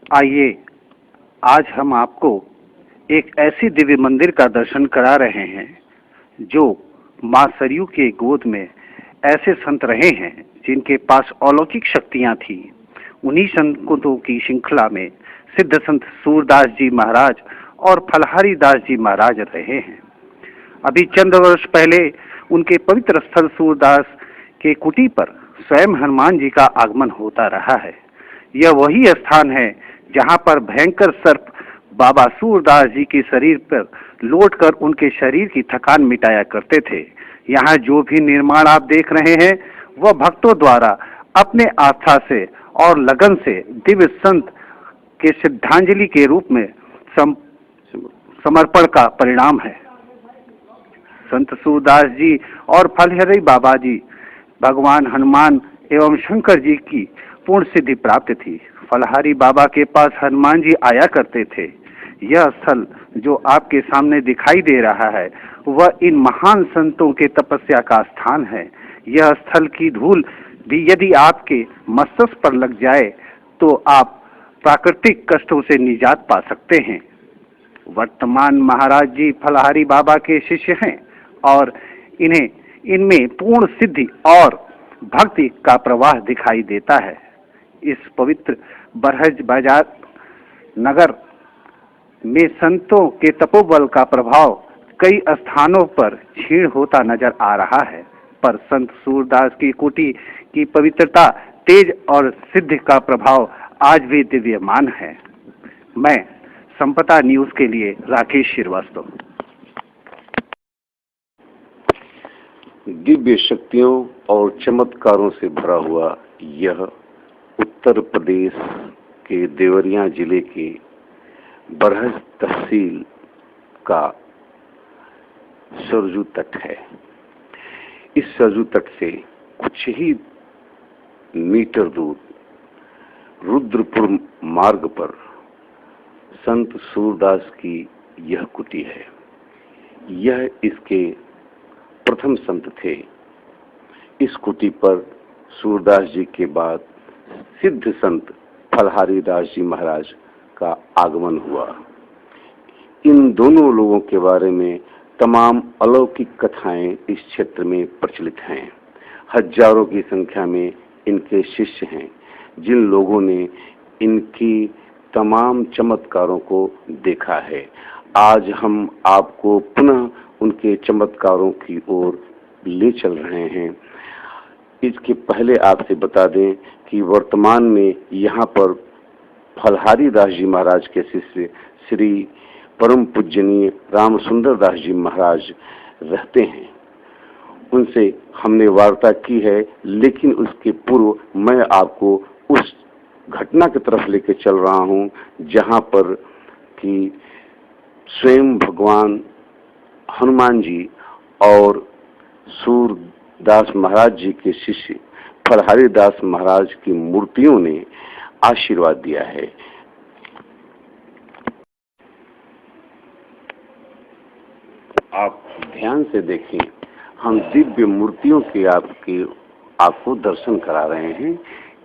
आइए, आज हम आपको एक ऐसी दिव्य मंदिर का दर्शन करा रहे हैं जो माँ सरयू के गोद में ऐसे संत रहे हैं जिनके पास अलौकिक शक्तियां थी। उन्हीं संतों की श्रृंखला में सिद्ध संत सूरदास जी महाराज और फलहारी दास जी महाराज रहे हैं। अभी चंद वर्ष पहले उनके पवित्र स्थल सूरदास के कुटी पर स्वयं हनुमान जी का आगमन होता रहा है। यह वही स्थान है जहां पर भयंकर सर्प बाबा सूरदास जी के शरीर पर लौटकर उनके शरीर की थकान मिटाया करते थे। यहाँ जो भी निर्माण आप देख रहे हैं वह भक्तों द्वारा अपने आस्था से और लगन से दिव्य संत के श्रद्धांजलि के रूप में समर्पण का परिणाम है। संत सूरदास जी और फलहरी बाबा जी भगवान हनुमान एवं शंकर जी की पूर्ण सिद्धि प्राप्त थी। फलहारी बाबा के पास हनुमान जी आया करते थे। यह स्थल जो आपके सामने दिखाई दे रहा है वह इन महान संतों के तपस्या का स्थान है। यह स्थल की धूल भी यदि आपके मस्तक पर लग जाए तो आप प्राकृतिक कष्टों से निजात पा सकते हैं। वर्तमान महाराज जी फलहारी बाबा के शिष्य हैं और इन्हें इनमें पूर्ण सिद्धि और भक्ति का प्रवाह दिखाई देता है। इस पवित्र बरहज बाजार नगर में संतों के तपोबल का प्रभाव कई स्थानों पर क्षीण होता नजर आ रहा है, पर संत सूरदास की कुटी की पवित्रता, तेज और सिद्धि का प्रभाव आज भी दिव्यमान है। मैं संपदा न्यूज के लिए राकेश श्रीवास्तव। दिव्य शक्तियों और चमत्कारों से भरा हुआ यह उत्तर प्रदेश के देवरिया जिले के बरहज तहसील का सरजू तट है। इस सरजू तट से कुछ ही मीटर दूर रुद्रपुर मार्ग पर संत सूरदास की यह कुटी है। यह इसके प्रथम संत थे। इस कुटी पर सूरदास जी के बाद सिद्ध संत फलहारी दास जी महाराज का आगमन हुआ। इन दोनों लोगों के बारे में तमाम अलौकिक कथाएं इस क्षेत्र में प्रचलित हैं। हजारों की संख्या में इनके शिष्य हैं जिन लोगों ने इनकी तमाम चमत्कारों को देखा है। आज हम आपको पुनः उनके चमत्कारों की ओर ले चल रहे हैं। इसके पहले आपसे बता दें कि वर्तमान में यहाँ पर फलहारी दास जी महाराज के शिष्य श्री परम पूजनीय राम सुंदर दास जी महाराज रहते हैं। उनसे हमने वार्ता की है, लेकिन उसके पूर्व मैं आपको उस घटना की तरफ लेकर चल रहा हूँ जहाँ पर कि स्वयं भगवान हनुमान जी और सूरदास महाराज जी के शिष्य फलहारी दास महाराज की मूर्तियों ने आशीर्वाद दिया है। आप ध्यान से देखें, हम दिव्य मूर्तियों के आपको दर्शन करा रहे हैं।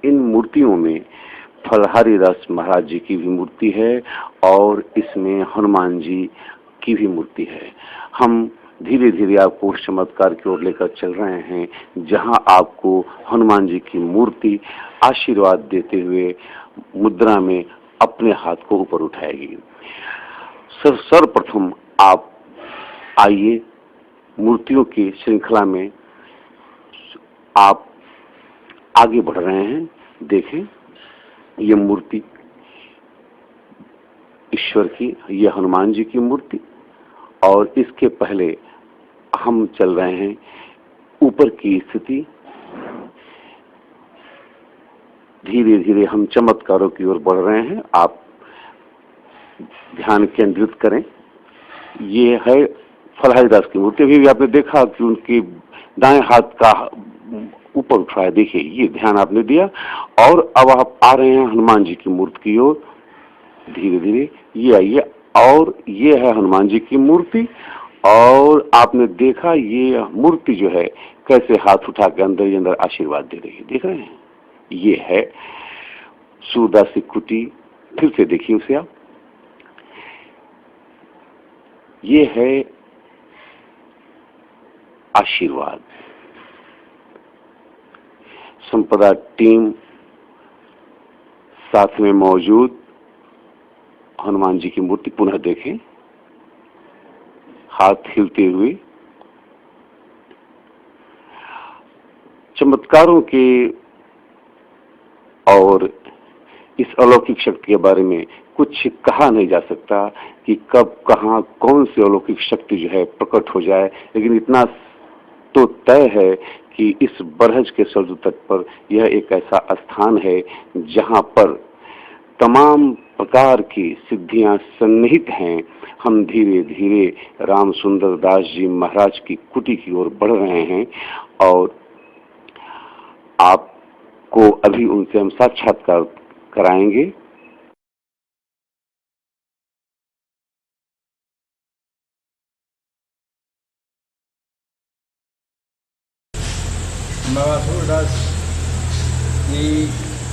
इन मूर्तियों में फलहारी दास महाराज जी की भी मूर्ति है और इसमें हनुमान जी की भी मूर्ति है। हम धीरे धीरे आपको उस चमत्कार की ओर लेकर चल रहे हैं जहां आपको हनुमान जी की मूर्ति आशीर्वाद देते हुए मुद्रा में अपने हाथ को ऊपर उठाएगी। सर्वप्रथम आप आइए, मूर्तियों की श्रृंखला में आप आगे बढ़ रहे हैं। देखें, ये मूर्ति ईश्वर की, ये हनुमान जी की मूर्ति, और इसके पहले हम चल रहे हैं ऊपर की स्थिति। धीरे धीरे हम चमत्कारों की ओर बढ़ रहे हैं। आप ध्यान केंद्रित करें। ये है फलहारी दास की मूर्ति। अभी भी आपने देखा कि उनके दाएं हाथ का ऊपर उठ रहा है। देखिए, ये ध्यान आपने दिया। और अब आप आ रहे हैं हनुमान जी की मूर्ति की ओर। धीरे धीरे ये आइए, और ये है हनुमान जी की मूर्ति। और आपने देखा ये मूर्ति जो है कैसे हाथ उठा के अंदर ही अंदर आशीर्वाद दे रही है। देख रहे हैं, ये है सूरदास की कुटी फिर से देखिए उसे आप। ये है आशीर्वाद। संपदा टीम साथ में मौजूद। हनुमान जी की मूर्ति पुनः देखें, हाथ हिलते हुए। चमत्कारों के और इस अलौकिक शक्ति के बारे में कुछ कहा नहीं जा सकता कि कब कहां कौन सी अलौकिक शक्ति जो है प्रकट हो जाए, लेकिन इतना तो तय है कि इस बरहज के सरजू तट पर यह एक ऐसा स्थान है जहां पर तमाम प्रकार की सिद्धियां सन्निहित हैं। हम धीरे धीरे राम सुंदर दास जी महाराज की कुटी की ओर बढ़ रहे हैं और आपको अभी उनसे हम साक्षात्कार कराएंगे। बाबा सूरदास जी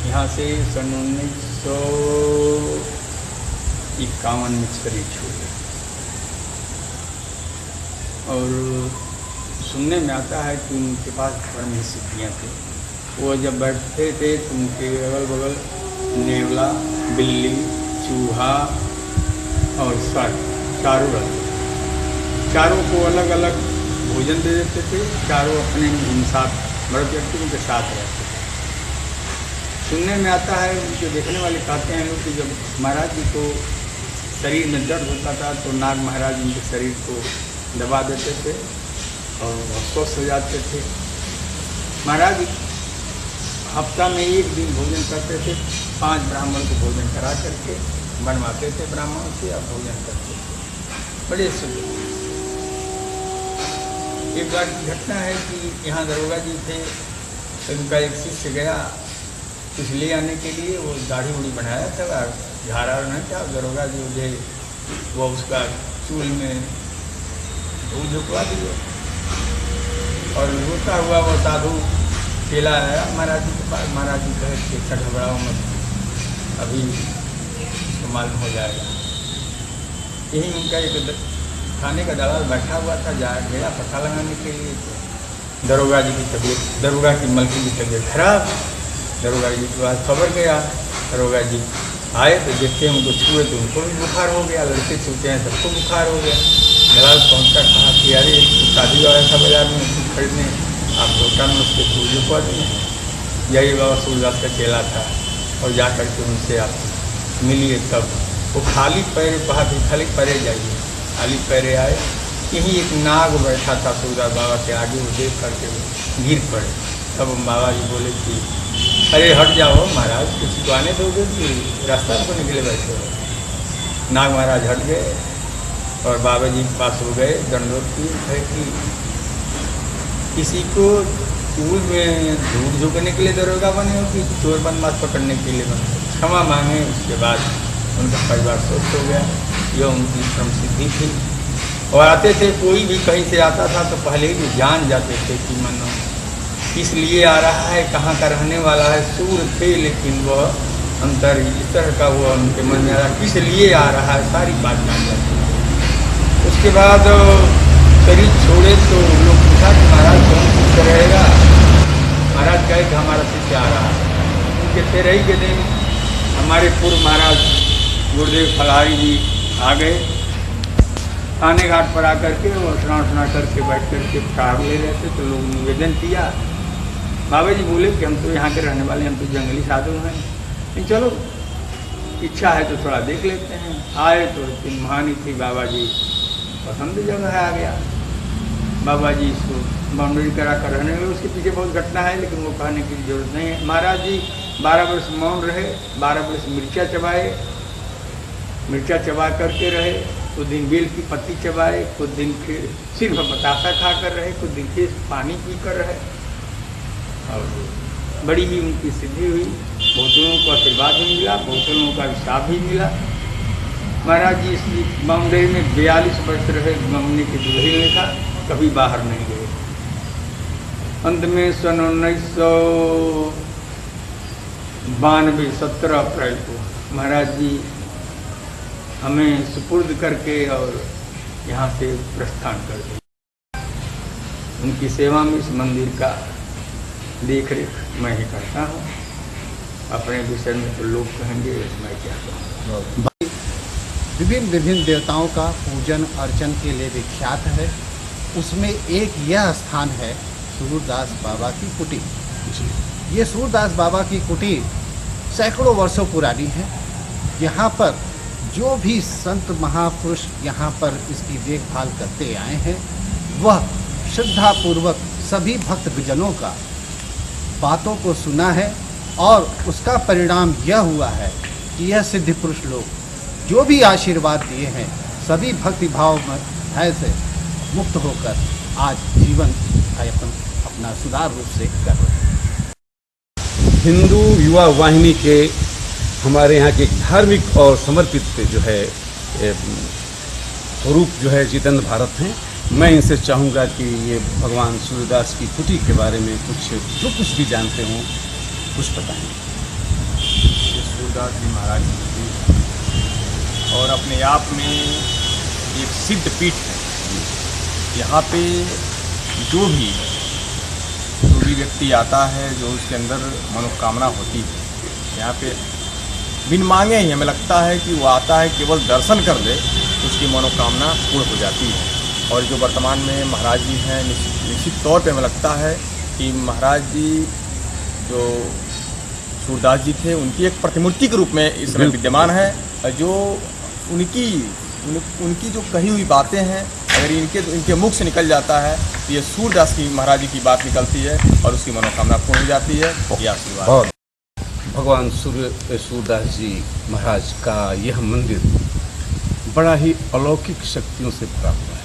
यहाँ से सन 1951 में शरीर छोड़े और सुनने में आता है कि उनके पास परम सिद्धियाँ थी। वो जब बैठते थे तो उनके अगल बगल नेवला, बिल्ली, चूहा और सर्प चारों रहते, चारों को अलग अलग भोजन दे देते थे। चारों अपने साथ बड़े व्यक्ति उनके साथ रहते थे। सुनने में आता है, उनके देखने वाले कहते हैं लोग कि जब महाराज जी को शरीर में दर्द होता था तो नाग महाराज उनके शरीर को दबा देते थे और स्वस्थ हो जाते थे। महाराज हफ्ता में एक दिन भोजन करते थे, 5 ब्राह्मण को भोजन करा करके बनवाते थे ब्राह्मणों से और भोजन करते थे। बड़े सुंदर। एक बार की घटना है कि यहाँ दरोगा जी थे, उनका एक शिष्य गया कुछ ले आने के लिए। वो दाढ़ी उड़ी बनाया था, झाड़ा नहीं था। दरोगा जी मुझे वो उसका चूल में धूल झुकवा दिए और रोता हुआ वो साधु केला आया महाराज जी के पास। महाराज जी कहे कि अच्छा घबराओ मत, अभी इसको मालूम हो जाएगा। यही उनका एक खाने का दलाल बैठा हुआ था, गया पता लगाने के लिए। दरोगा जी की तबीयत, दरोगा की मलकी की तबीयत खराब। दरोगा जी के पास खबर गया। दरोगा जी आए तो देखते हैं उनको छुए तो उनको भी बुखार हो गया। लड़के छूते हैं सबको बुखार हो गया। दलाल पहुँचा, कहा कि अरे शादी वाला था बाजार में कुछ खरीदने, आप होटल में उसके फूल जुकवा दिए। यही बाबा सूरदास का चेला था और जा करके उनसे आप मिलिए। तब वो खाली पैर कहा कि खाली पैरे जाइए। खाली पैरे आए, यहीं एक नाग बैठा था सूरदास बाबा के आगे। वो देख करके गिर पड़े। तब बाबा जी बोले कि अरे हट जाओ महाराज, किसी को आने दोगे कि रास्ता को निकले बैठे हो। नाग महाराज हट गए और बाबा जी के पास हो गए। दंडोत की है कि किसी को चूल में धूल झुकने के लिए दरोगा बने हो कि चोर बदमाश पकड़ने के लिए बने। क्षमा मांगे, उसके बाद उनका परिवार स्वस्थ हो गया। यह उनकी परम सिद्धि थी। और आते थे, कोई भी कहीं से आता था तो पहले ही जान जाते थे कि मनो किस लिए आ रहा है, कहाँ का रहने वाला है। सूर थे लेकिन वह अंतर इस तरह का वो उनके मन में आ रहा, किस लिए आ रहा है, सारी बात जान जाती थी। उसके बाद शरीर छोड़े तो लोग पूछा कि महाराज कौन शिष्य रहेगा। महाराज कहे कि हमारा शिष्य आ रहा है। उनके फिर ही के दिन हमारे पूर्व महाराज गुरुदेव फलहारी जी आ गए। थाने घाट पर आकर के वो स्नान करके बैठ करके कार ले रहे थे तो लोग निवेदन किया। बाबा जी बोले कि हम तो यहाँ के रहने वाले, हम तो जंगली साधु हैं, नहीं चलो इच्छा है तो थोड़ा देख लेते हैं। आए तो इतनी महानी थी, बाबा जी पसंद जगह आ गया। बाबा जी इसको बाउंड्री करा कर रहने लगे। उसके पीछे बहुत घटना है लेकिन वो कहने की जरूरत नहीं है। महाराज जी 12 वर्ष मौन रहे, 12 वर्ष मिर्चा चबाए, मिर्चा चबा करके रहे। कुछ दिन बेल की पत्ती चबाए, कुछ दिन फिर सिर्फ बतासा खा कर रहे, कुछ दिन फिर पानी पी कर रहे और बड़ी ही उनकी सिद्धि हुई। बहुत लोगों को आशीर्वाद भी मिला, बहुत लोगों का विश्वास भी मिला। महाराज जी इस बाउंड्री में 42 वर्ष रहे। मम्मी की दुल्ही ने था, कभी बाहर नहीं गए। अंत में सन 1992 17 अप्रैल को महाराज जी हमें सुपुर्द करके और यहाँ से प्रस्थान कर दिए। उनकी सेवा में इस मंदिर का देख रेख मैं ही करता हूँ। अपने विषय में तो लोग कहेंगे, मैं क्या कहूँ। विभिन्न विभिन्न देवताओं का पूजन अर्चन के लिए विख्यात है। उसमें एक यह स्थान है सूरदास बाबा की कुटी। ये सूरदास बाबा की कुटी सैकड़ों वर्षों पुरानी है। यहाँ पर जो भी संत महापुरुष यहाँ पर इसकी देखभाल करते आए हैं, वह श्रद्धापूर्वक सभी भक्तजनों का बातों को सुना है और उसका परिणाम यह हुआ है कि यह सिद्ध पुरुष लोग जो भी आशीर्वाद दिए हैं, सभी भक्ति भाव में भय से मुक्त होकर आज जीवन अपना सुधार रूप से कर रहे हैं। हिंदू युवा वाहिनी के हमारे यहाँ के धार्मिक और समर्पित जो है स्वरूप जो है जितेंद्र भारत हैं। मैं इनसे चाहूँगा कि ये भगवान सूर्यदास की कुटी के बारे में जो कुछ भी जानते हों कुछ बताएं। ये सूरदास जी महाराज की कुटी और अपने आप में एक सिद्ध पीठ है। यहाँ पे जो भी व्यक्ति आता है, जो उसके अंदर मनोकामना होती है, यहाँ पे बिन मांगे ही हमें लगता है कि वो आता है, केवल दर्शन कर ले उसकी मनोकामना पूर्ण हो जाती है। और जो वर्तमान में महाराज जी हैं, निश्चित तौर पे हमें लगता है कि महाराज जी जो सूरदास जी थे, उनकी एक प्रतिमूर्ति के रूप में इस समय विद्यमान है। जो उनकी जो कही हुई बातें हैं, अगर इनके मुख से निकल जाता है तो ये सूरदास की महाराज जी की बात निकलती है और उसकी मनोकामना पूर्ण हो जाती है। ये आशीर्वाद भगवान सूरदास जी महाराज का यह मंदिर बड़ा ही अलौकिक शक्तियों से भरा हुआ है।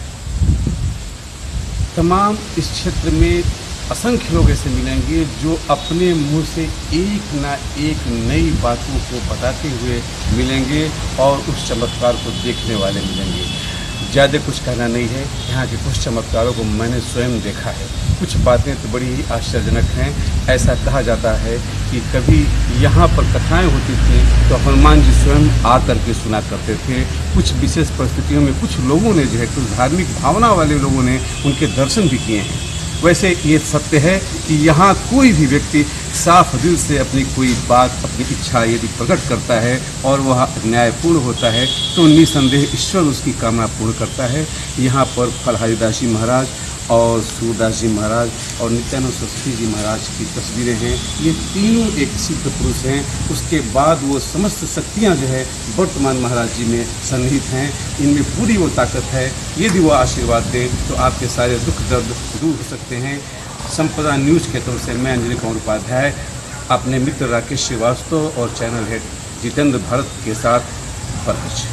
तमाम इस क्षेत्र में असंख्य लोग ऐसे मिलेंगे जो अपने मुंह से एक ना एक नई बातों को बताते हुए मिलेंगे और उस चमत्कार को देखने वाले मिलेंगे। ज़्यादा कुछ कहना नहीं है, यहाँ के कुछ चमत्कारों को मैंने स्वयं देखा है। कुछ बातें तो बड़ी ही आश्चर्यजनक हैं। ऐसा कहा जाता है कि कभी यहाँ पर कथाएं होती थी तो हनुमान जी स्वयं आकर के सुना करते थे। कुछ विशेष परिस्थितियों में कुछ लोगों ने जो है, कुछ धार्मिक भावना वाले लोगों ने उनके दर्शन भी किए हैं। वैसे ये सत्य है कि यहाँ कोई भी व्यक्ति साफ दिल से अपनी कोई बात, अपनी इच्छा यदि प्रकट करता है और वह न्यायपूर्ण होता है तो निसंदेह ईश्वर उसकी कामना पूर्ण करता है। यहाँ पर फलहारीदास जी महाराज और सूरदास जी महाराज और नित्यानंद सरस्वती जी महाराज की तस्वीरें हैं। ये तीनों एक सिद्ध पुरुष हैं। उसके बाद वो समस्त शक्तियाँ जो है वर्तमान महाराज जी में सन्निहित हैं। इनमें पूरी वो ताकत है। यदि वो आशीर्वाद दें तो आपके सारे दुख दर्द दूर हो सकते हैं। संपदा न्यूज़ के तरफ से मैं अंजलि कुमार उपाध्याय अपने मित्र राकेश श्रीवास्तव और चैनल हेड जितेंद्र भारत के साथ परच।